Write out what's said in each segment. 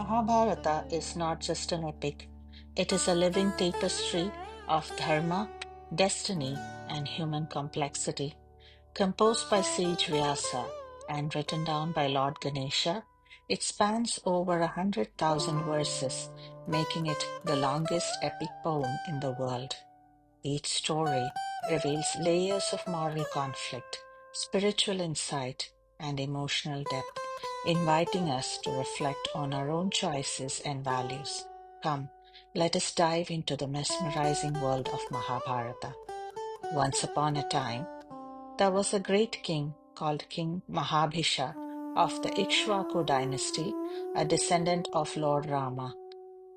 Mahabharata is not just an epic, it is a living tapestry of dharma, destiny, and human complexity. Composed by sage Vyasa and written down by Lord Ganesha, it spans over 100,000 verses, making it the longest epic poem in the world. Each story reveals layers of moral conflict, spiritual insight, and emotional depth, inviting us to reflect on our own choices and values. Come, let us dive into the mesmerizing world of Mahabharata. Once upon a time, there was a great king called King Mahabhisha of the Ikshvaku dynasty, a descendant of Lord Rama.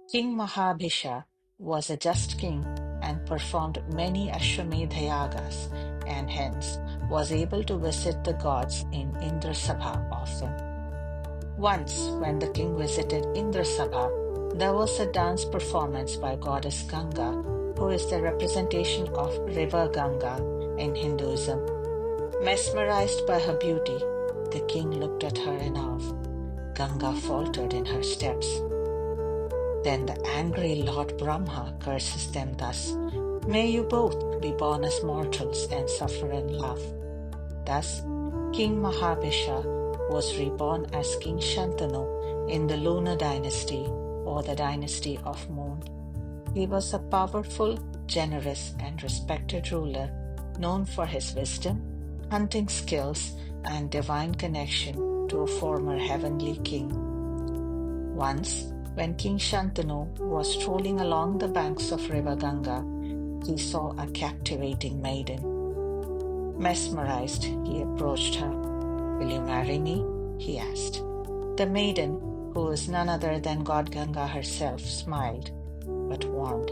King Mahabhisha was a just king and performed many Ashwamedha yagas, and hence was able to visit the gods in Indrasabha often. Once, when the king visited Indrasabha, there was a dance performance by Goddess Ganga, who is the representation of River Ganga in Hinduism. Mesmerized by her beauty, the king looked at her in awe. Ganga faltered in her steps. Then the angry Lord Brahma curses them thus: "May you both be born as mortals and suffer and laugh." Thus, King Mahabhisha was reborn as King Shantanu in the lunar dynasty, or the dynasty of moon. He was a powerful, generous, and respected ruler known for his wisdom, hunting skills, and divine connection to a former heavenly king. Once, when King Shantanu was strolling along the banks of River Ganga, he saw a captivating maiden. Mesmerized, he approached her. "Will you marry me?" he asked. The maiden, who is none other than God Ganga herself, smiled, but warned,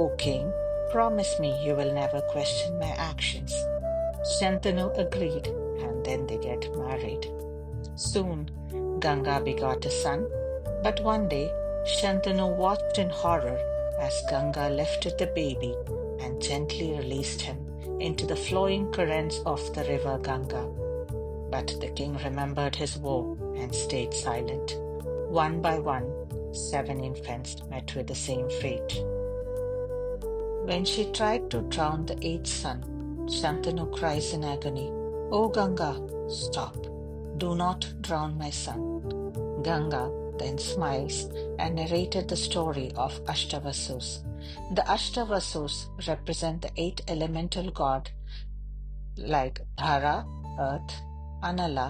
"O king, promise me you will never question my actions." Shantanu agreed, and then they get married. Soon, Ganga begot a son, but one day, Shantanu watched in horror as Ganga lifted the baby and gently released him into the flowing currents of the river Ganga. But the king remembered his vow and stayed silent. One by one, 7 infants met with the same fate. When she tried to drown the eighth son, Shantanu cries in agony, "O Ganga, stop! Do not drown my son." Ganga then smiles and narrated the story of Ashtavasus. The Ashtavasus represent the 8 elemental god like Dhara, earth; Anala,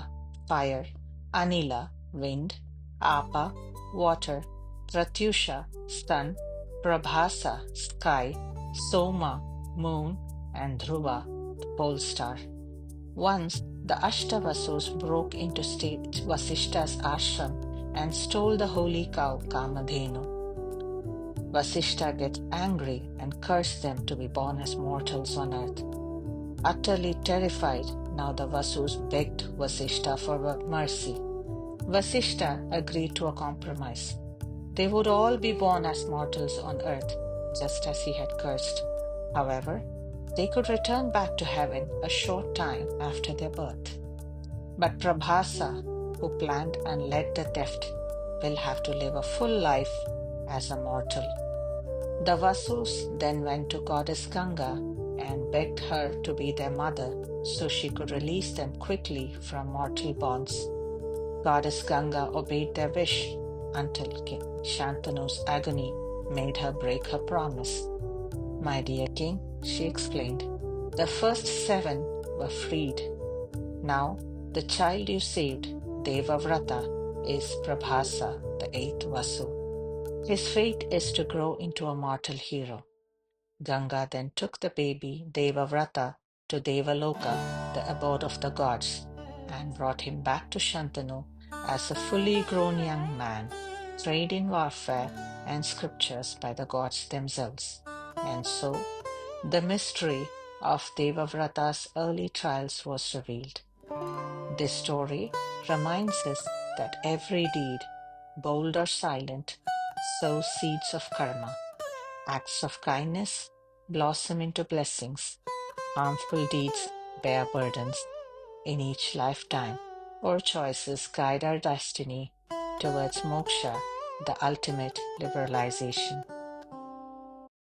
fire; Anila, wind; Apa, water; Pratyusha, sun; Prabhasa, sky; Soma, moon; and Dhruva, the pole star. Once, the Ashtavasus broke into Vasishta's ashram and stole the holy cow Kamadhenu. Vasishta gets angry and cursed them to be born as mortals on earth. Utterly terrified, now the Vasus begged Vasishta for mercy. Vasishta agreed to a compromise. They would all be born as mortals on earth, just as he had cursed. However, they could return back to heaven a short time after their birth. But Prabhasa, who planned and led the theft, will have to live a full life as a mortal. The Vasus then went to Goddess Ganga and begged her to be their mother so she could release them quickly from mortal bonds. Goddess Ganga obeyed their wish until King Shantanu's agony made her break her promise. "My dear king," she explained, "the first 7 were freed. Now, the child you saved, Devavrata, is Prabhasa, the 8th Vasu. His fate is to grow into a mortal hero." Ganga then took the baby Devavrata to Devaloka, the abode of the gods, and brought him back to Shantanu as a fully grown young man, trained in warfare and scriptures by the gods themselves. And so, the mystery of Devavrata's early trials was revealed. This story reminds us that every deed, bold or silent, sows seeds of karma. Acts of kindness blossom into blessings. Harmful deeds bear burdens. In each lifetime, our choices guide our destiny, towards moksha, the ultimate liberalization.